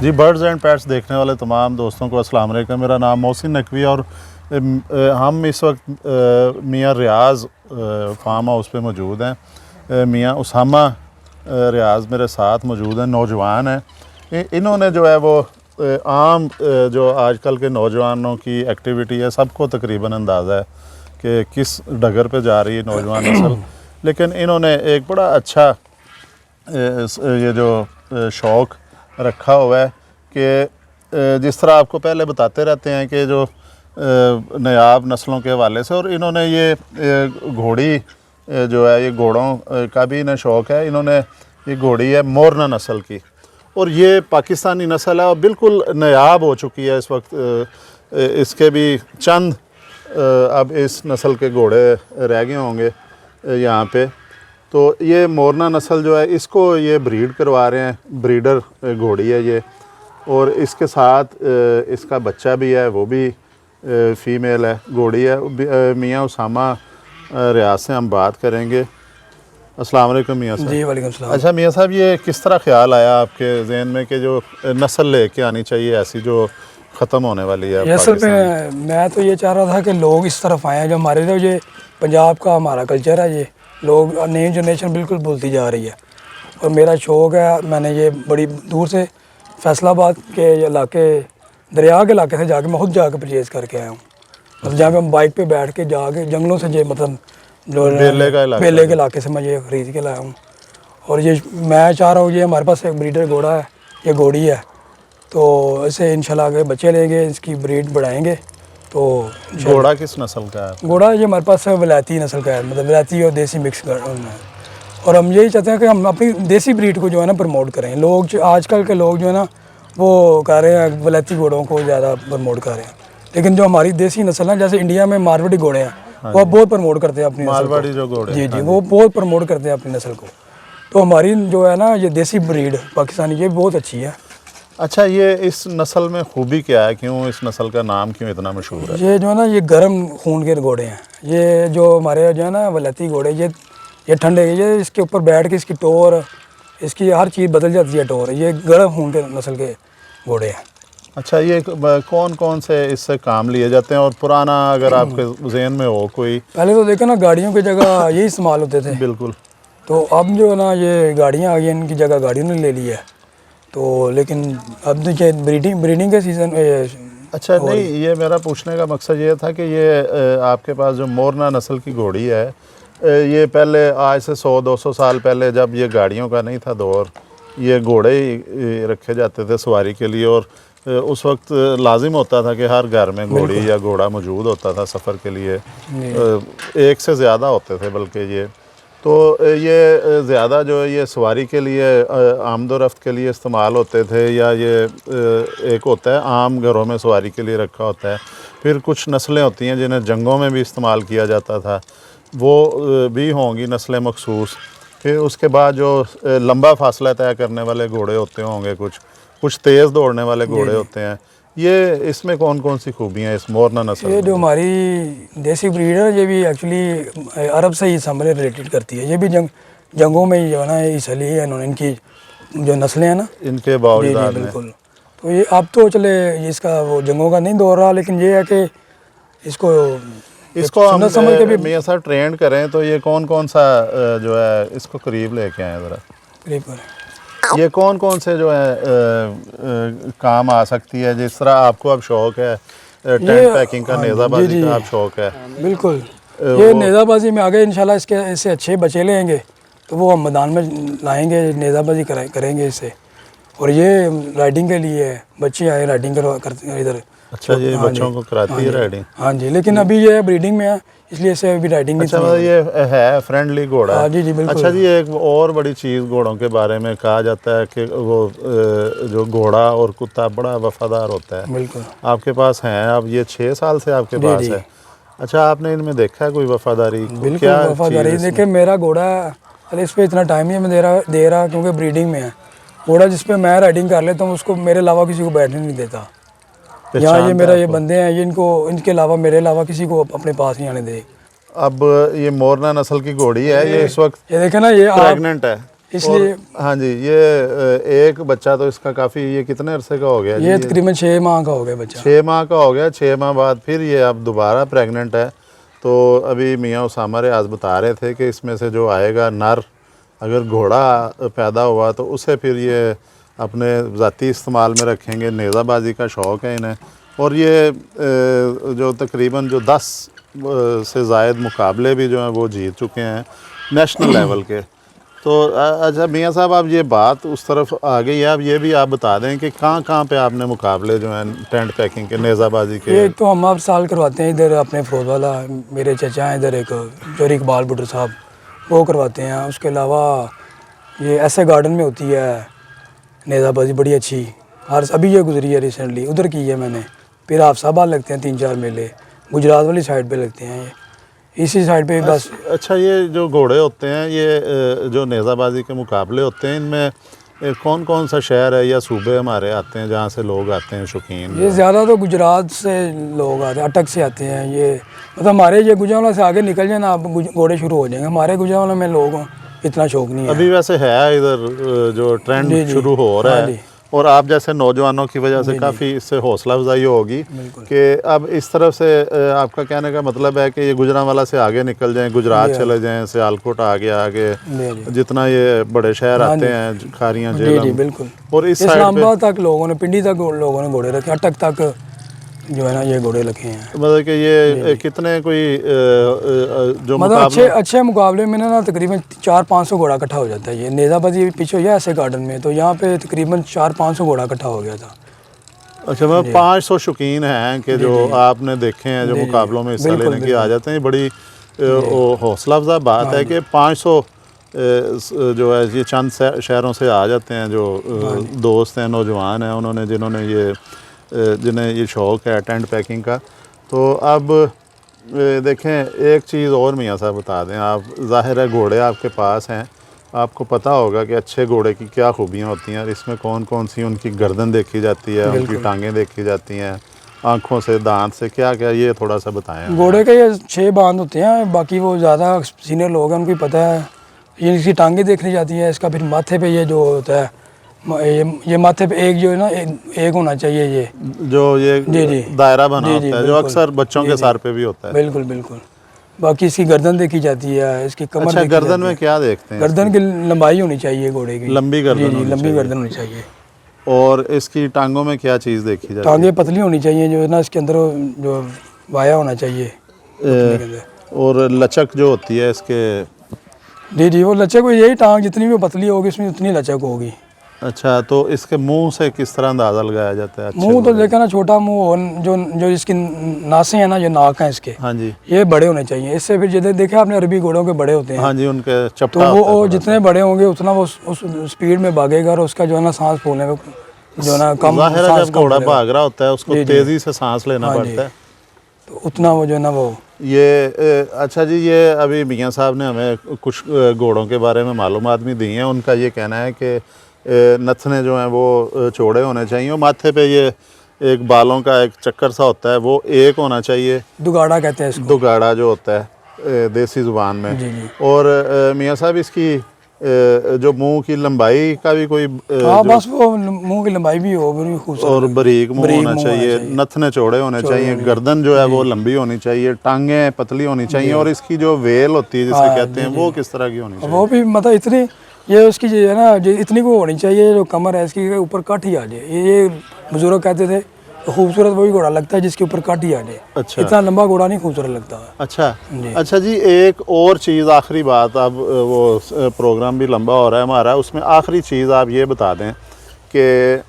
Ji, birds and pets देखने वाले तमाम दोस्तों को अस्सलाम वालेकुम। मेरा नाम मोहसिन नकवी और हम इस वक्त मियाँ रियाज़ फार्म हाउस पे मौजूद हैं। मियाँ उसामा रियाज़ मेरे साथ मौजूद हैं, नौजवान हैं। इन्होंने जो है वो आम जो आजकल के नौजवानों की एक्टिविटी है सबको तकरीबन अंदाज़ा है कि किस डगर पे जा रही है नौजवान नस्ल, लेकिन इन्होंने एक बड़ा अच्छा ये जो शौक़ रखा हुआ है कि जिस तरह आपको पहले बताते रहते हैं कि जो नायाब नस्लों के हवाले से, और इन्होंने ये घोड़ी जो है, ये घोड़ों का भी इन्हें शौक़ है। इन्होंने ये घोड़ी है मोरना नस्ल की, और ये पाकिस्तानी नस्ल है और बिल्कुल नायाब हो चुकी है इस वक्त। इसके भी चंद अब इस नस्ल के घोड़े रह गए होंगे यहाँ पे। तो ये मोरना नस्ल जो है, इसको ये ब्रीड करवा रहे हैं, ब्रीडर घोड़ी है ये, और इसके साथ इसका बच्चा भी है, वो भी फ़ीमेल है, घोड़ी है। मियाँ उसामा रियाज़ से हम बात करेंगे। अस्सलाम वालेकुम मियाँ साहब। जी वालेकुम सलाम। अच्छा मियाँ साहब, ये किस तरह ख्याल आया आपके जहन में कि जो नस्ल लेके आनी चाहिए ऐसी जो ख़त्म होने वाली है? असल में मैं तो ये चाह रहा था कि लोग इस तरफ आए, जो हमारे जो ये पंजाब का हमारा कल्चर है, ये लोग नई जनरेशन बिल्कुल भूलती जा रही है। और मेरा शौक़ है, मैंने ये बड़ी दूर से फैसलाबाद के इलाके, दरिया के इलाके से जाके मैं खुद जाके परचेज़ करके आया हूँ। मतलब जहाँ पे हम बाइक पे बैठ के जाके जंगलों से ये, मतलब जो बेले के इलाके से मैं ये ख़रीद के लाया हूँ। और ये मैं चाह रहा हूँ, ये हमारे पास एक ब्रीडर घोड़ा है, ये घोड़ी है, तो इसे इंशाल्लाह आगे बच्चे लेंगे, इसकी ब्रीड बढ़ाएंगे। तो घोड़ा किस नस्ल का है? घोड़ा ये हमारे पास वलायती नस्ल का है, मतलब वलायती और देसी मिक्स है। और हम यही चाहते हैं कि हम अपनी देसी ब्रीड को जो है ना प्रमोट करें। लोग आजकल के लोग जो है ना वो कर रहे हैं, वलायती घोड़ों को ज़्यादा प्रमोट कर रहे हैं, लेकिन जो हमारी देसी नस्ल है, जैसे इंडिया में मारवाड़ी घोड़े हैं, वो बहुत प्रमोट करते हैं अपनी मारवाड़ी जो घोड़े, जी जी, वो बहुत प्रमोट करते हैं अपनी नस्ल को। तो हमारी जो है ना ये देसी ब्रीड पाकिस्तानी, ये बहुत अच्छी है। अच्छा, ये इस नस्ल में खूबी क्या है, क्यों इस नस्ल का नाम क्यों इतना मशहूर है? ये जो है ना, ये गर्म खून के घोड़े हैं। ये जो हमारे जो है ना वलायती घोड़े, ये ठंडे, ये इसके ऊपर बैठ के इसकी टोर, इसकी हर चीज़ बदल जाती है टोर। ये गर्म खून के नस्ल के घोड़े हैं। अच्छा, ये कौन कौन से इससे काम लिए जाते हैं, और पुराना अगर आपके जहन में हो कोई? पहले तो देखो ना, गाड़ियों की जगह यही इस्तेमाल होते थे। बिल्कुल। तो अब जो है ना, ये गाड़ियाँ आ गई, इनकी जगह गाड़ियों ने ले ली है। तो लेकिन अब तो ये ब्रीडिंग के सीज़न। अच्छा, नहीं, ये मेरा पूछने का मकसद ये था कि ये आपके पास जो मोरना नस्ल की घोड़ी है, ये पहले आज से 100-200 साल पहले, जब ये गाड़ियों का नहीं था दौर, ये घोड़े ही रखे जाते थे सवारी के लिए, और उस वक्त लाजिम होता था कि हर घर में घोड़ी या घोड़ा मौजूद होता था सफ़र के लिए। एक से ज़्यादा होते थे बल्कि ये। तो ये ज़्यादा जो है ये सवारी के लिए, आमदोरफ्त के लिए इस्तेमाल होते थे, या ये एक होता है आम घरों में सवारी के लिए रखा होता है। फिर कुछ नस्लें होती हैं जिन्हें जंगों में भी इस्तेमाल किया जाता था, वो भी होंगी नस्लें मखसूस। फिर उसके बाद जो लंबा फासला तय करने वाले घोड़े होते होंगे, कुछ तेज़ दौड़ने वाले घोड़े होते हैं। ये इसमें कौन कौन सी खूबियाँ इस मोरना नस्ल? ये जो हमारी देसी ब्रीड है, ये भी एक्चुअली अरब से ही सामने रिलेटेड करती है। ये भी जंगों में ही जो है ना हिस्सा ली है इन्होंने, इनकी जो नस्लें हैं ना, इनके बावजूद बिल्कुल। तो ये अब तो चले, इसका वो जंगों का नहीं दौर रहा, लेकिन ये है कि इसको हम मियाँ साहब ट्रेंड करें, तो ये कौन कौन सा जो है, इसको करीब लेके आए ज़रा, करीब करें। ये कौन कौन से जो है काम आ सकती है? जिस तरह आपको अब शौक़ है टेंट पैकिंग का, नेज़ाबाजी का आप शौक़ है, बिल्कुल। ये नेज़ाबाजी में आगे इंशाल्लाह इससे अच्छे बच्चे लेंगे तो वो हम मैदान में लाएंगे, नेज़ाबाजी करेंगे इससे। और ये राइडिंग के लिए बच्चे आए, राइडिंग करते इधर। अच्छा, ये बच्चों को कराती है राइडिंग? हाँ जी, लेकिन अभी ये ब्रीडिंग में है, इसलिए इसे अभी राइडिंग। अच्छा, मतलब ये है फ्रेंडली घोड़ा? हाँ जी जी, बिल्कुल। अच्छा जी, एक और बड़ी चीज़ घोड़ों के बारे में कहा जाता है कि वो जो घोड़ा और कुत्ता बड़ा वफादार होता है। बिल्कुल। आपके पास हैं, अब ये 6 साल से आपके पास है। अच्छा, आपने इनमें देखा है कोई वफादारी? बिल्कुल वफादारी। देखिए, मेरा घोड़ा अरे इस पर इतना टाइम ही मैं दे रहा क्योंकि ब्रीडिंग में है। घोड़ा जिस पे मैं राइडिंग कर लेता हूँ उसको मेरे अलावा किसी को बैठने नहीं देता। यहाँ ये मेरा ये बंदे हैं, ये इनके अलावा, मेरे अलावा किसी को अपने पास नहीं आने दे। अब ये मोरना नस्ल की घोड़ी है, ये इस वक्त ये देखे ना, ये प्रेग्नेंट है। इसलिए हाँ जी, ये एक बच्चा तो इसका काफ़ी, ये कितने अरसे का हो गया जी? ये तकरीबन 6 माह का हो गया बच्चा। 6 माह का हो गया। 6 माह बाद फिर ये अब दोबारा प्रेग्नेंट है। तो अभी मियाँ उसामा रियाज बता रहे थे कि इसमें से जो आएगा नर, अगर घोड़ा पैदा हुआ तो उसे फिर ये अपने ज़ाती इस्तेमाल में रखेंगे। नेज़ाबाजी का शौक़ है इन्हें, और ये जो तकरीबन जो 10 से ज़ायद मुकाबले भी जो हैं वो जीत चुके हैं नेशनल लेवल के। तो अच्छा मियाँ साहब, आप ये बात उस तरफ आ गई है, अब ये भी आप बता दें कि कहाँ कहाँ पे आपने मुकाबले जो हैं टेंट पैकिंग के, नेज़ाबाजी के? ये तो हम हर साल करवाते हैं इधर अपने फरोज वाला, मेरे चचा हैं इधर एक जोरी इकबाल बुटर साहब, वो करवाते हैं। उसके अलावा ये ऐसे गार्डन में होती है नेज़ाबाजी बड़ी अच्छी, हर अभी ये गुजरी है रिसेंटली, उधर की है मैंने। फिर हाफसाबाद लगते हैं 3-4 मेले, गुजरात वाली साइड पे लगते हैं, ये इसी साइड पे बस। अच्छा, ये जो घोड़े होते हैं, ये जो नेज़ाबाजी के मुकाबले होते हैं, इनमें कौन कौन सा शहर है या सूबे हमारे आते हैं जहाँ से लोग आते हैं शौकीन? ये ज़्यादा तो गुजरात से लोग आते हैं, अटक से आते हैं। ये मतलब हमारे ये गुजरावाला से आगे निकल जाए ना, आप घोड़े शुरू हो जाएंगे। हमारे गुजरावाला में लोग इतना शौक नहीं है अभी। वैसे है इधर जो ट्रेंड शुरू हो रहा है, और आप जैसे नौजवानों की वजह से काफ़ी इससे हौसला अफजाई होगी कि अब इस तरफ से आपका कहने का मतलब है कि ये गुजरांवाला से आगे निकल जाएं, गुजरात चले जाएं, सियालकोट आगे जितना ये बड़े शहर आते हैं, खारियाँ, जेलम, बिल्कुल। और इस इस्लामाबाद तक लोगों ने, पिंडी तक लोगों ने घोड़े रखे, अटक तक जो है ना ये घोड़े रखे हैं। मतलब कि ये कितने कोई जो मतलब अच्छे मुकाबले में ना तकरीबन 400-500 घोड़ा इकट्ठा हो जाता है। ये नेज़ाबाजी पीछे हो गया ऐसे गार्डन में, तो यहाँ पे तकरीबन 400-500 घोड़ा इकट्ठा हो गया था। अच्छा, मतलब 500 शौकीन हैं कि जो आपने देखे हैं जो मुकाबलों में हिस्सा लेने की आ जाते हैं। बड़ी हौसला अफजा बात है कि 500 जो है ये चंद शहरों से आ जाते हैं जो दोस्त हैं, नौजवान हैं, उन्होंने जिन्हें ये शौक़ है टेंट पैकिंग का। तो अब देखें, एक चीज़ और मियाँ साहब बता दें आप, ज़ाहिर है घोड़े आपके पास हैं, आपको पता होगा कि अच्छे घोड़े की क्या खूबियाँ होती हैं और इसमें कौन कौन सी उनकी गर्दन देखी जाती है, उनकी टांगें देखी जाती हैं, आँखों से, दांत से, क्या क्या, ये थोड़ा सा बताएं। घोड़े के ये 6 बांध होते हैं, बाकी वो ज़्यादा सीनियर लोग हैं उनको पता है। ये इसकी टांगें देखनी जाती हैं, इसका फिर माथे पे ये जो होता है, ये माथे पे एक जो है ना एक होना चाहिए, ये जो ये दायरा बना होता है जो अक्सर बच्चों के सर पे भी होता है। बिल्कुल बिल्कुल। बाकी इसकी गर्दन देखी जाती है, इसकी कमर। अच्छा, गर्दन में क्या देखते हैं? गर्दन की लंबाई होनी चाहिए घोड़े की, लंबी गर्दन, लंबी गर्दन होनी चाहिए। और इसकी टांगों में क्या चीज़ देखी जाती है? टांगें पतली होनी चाहिए, जो है ना इसके अंदर जो वाया होना चाहिए। और लचक जो होती है इसके? जी, वो लचक, यही टांग जितनी भी पतली होगी उसमें उतनी लचक होगी। अच्छा, तो इसके मुंह से किस तरह अंदाज़ा लगाया जाता है? मुंह तो देखा ना, छोटा मुंह, जो इसकी नासें हैं ना, जो नाक हैं इसके, हाँ जी, ये बड़े होने चाहिए। इससे फिर जैसे देखा आपने अरबी घोड़ों के बड़े होते हैं, हाँ जी, उनके चपटा, तो वो जितने बड़े होंगे उतना वो उस स्पीड में भागेगा और उसका जो है ना सांस फूलने में जो है ना कम। ज़ाहिर है जब घोड़ा भाग रहा होता है उसको तेज़ी से सांस लेना पड़ता है, तो उतना वो जो है ना वो ये। अच्छा जी, ये अभी मियाँ साहब ने हमें कुछ घोड़ों के बारे में मालूमात भी दी हैं। उनका ये कहना है कि नथने जो हैं वो चौड़े होने चाहिए, और माथे पे ये एक बालों का एक चक्कर सा होता है, वो एक होना चाहिए। दुगाड़ा कहते हैं इसको, दुगाड़ा जो होता है देसी ज़ुबान में। जी। और मियाँ साहब इसकी जो मुंह की लंबाई का भी कोई बस वो मुंह की लंबाई भी हो, बड़ी खूबसूरत, और बारीक मुंह होना चाहिए, नथने चौड़े होने चाहिए, गर्दन जो है वो लंबी होनी चाहिए, टांगें पतली होनी चाहिए, और इसकी जो वेल होती है जिसे कहते हैं वो किस तरह की होनी चाहिए? वो भी मतलब इतनी, ये उसकी जो है ना जो इतनी को होनी चाहिए, जो कमर है इसकी ऊपर कट ही आ जाए। ये बुजुर्ग कहते थे तो खूबसूरत वही घोड़ा लगता है जिसके ऊपर कट ही आ जाए। अच्छा, इतना लंबा घोड़ा नहीं खूबसूरत लगता है। अच्छा जी, एक और चीज़, आखिरी बात, अब वो प्रोग्राम भी लंबा हो रहा है हमारा, उसमें आखिरी चीज़ आप ये बता दें कि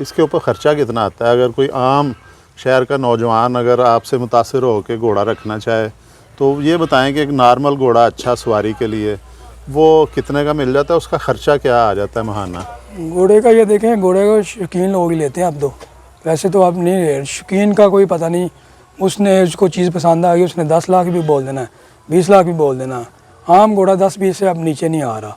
इसके ऊपर ख़र्चा कितना आता है? अगर कोई आम शहर का नौजवान अगर आपसे मुतासिर हो के घोड़ा रखना चाहे तो ये बताएं कि एक नॉर्मल घोड़ा अच्छा सवारी के लिए वो कितने का मिल जाता है, उसका ख़र्चा क्या आ जाता है महाना? घोड़े का ये देखें, घोड़े को शौकीन लोग ही लेते हैं अब तो, वैसे तो आप नहीं, शौकीन का कोई पता नहीं, उसने उसको चीज़ पसंद आ गई, उसने 10 लाख भी बोल देना, 20 लाख भी बोल देना। आम घोड़ा 10-20 से अब नीचे नहीं आ रहा,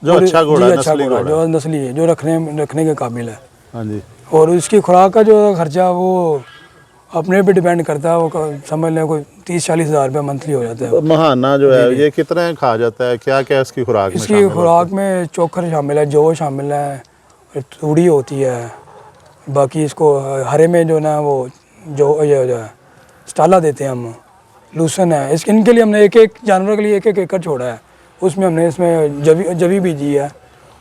जो अच्छा घोड़ा, जो नस्ली है, जो रखने के काबिल है। हाँ जी। और उसकी खुराक का जो खर्चा वो अपने पे डिपेंड करता है, वो समझ लें कोई 30-40 हज़ार रुपये मंथली हो जाता है। महाना जो है ये कितने खा जाता है, क्या क्या इसकी खुराक में इसकी शामिल खुराक में चोकर शामिल है, जौ शामिल है, तूड़ी होती है, बाकी इसको हरे में जो ना वो जो ये जो है स्टाला देते हैं हम, लूसन है। इनके लिए हमने एक एक जानवर के लिए एक एक एकड़ छोड़ा है, उसमें हमने इसमें जवी बीजी है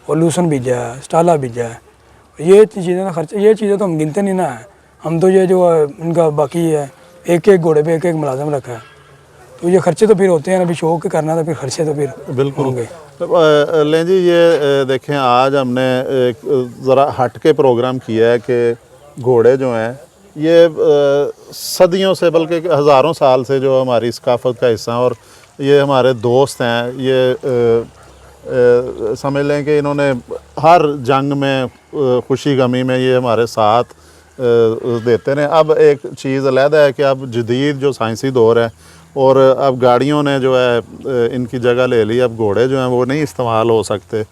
और लूसन बीजा है, स्टाला बीजा है। ये चीज़ें ना खर्च, ये चीज़ें तो हम गिनते नहीं ना है, हम तो ये जो इनका बाकी है एक एक घोड़े पे एक एक मुलाजम रखा है, तो ये खर्चे तो फिर होते हैं ना, अभी शौक करना तो फिर खर्चे तो फिर बिल्कुल होंगे। लें जी, ये देखें आज हमने एक ज़रा हट के प्रोग्राम किया है कि घोड़े जो हैं ये सदियों से बल्कि हज़ारों साल से जो हमारी सकाफ़त का हिस्सा हैं, और ये हमारे दोस्त हैं। ये समझ लें कि इन्होंने हर जंग में खुशी गमी में ये हमारे साथ देते रहे। अब एक चीज़ अलहदा है कि अब जदीद जो साइंसी दौर है और अब गाड़ियों ने जो है इनकी जगह ले ली, अब घोड़े जो हैं वो नहीं इस्तेमाल हो सकते,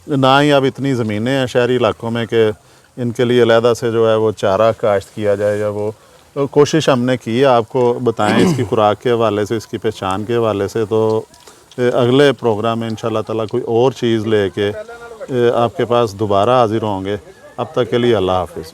ना ही अब इतनी ज़मीनें हैं शहरी इलाकों में कि इनके लिए अलहदा से जो है वो चारा काश्त किया जाएगा। वो तो कोशिश हमने की है आपको बताएं इसकी खुराक के हवाले से, इसकी पहचान के हवाले से। तो अगले प्रोग्राम में इंशाल्लाह ताला कोई और चीज़ लेके आपके पास दोबारा हाज़िर होंगे। अब तक के लिए अल्लाह हाफ़िज़।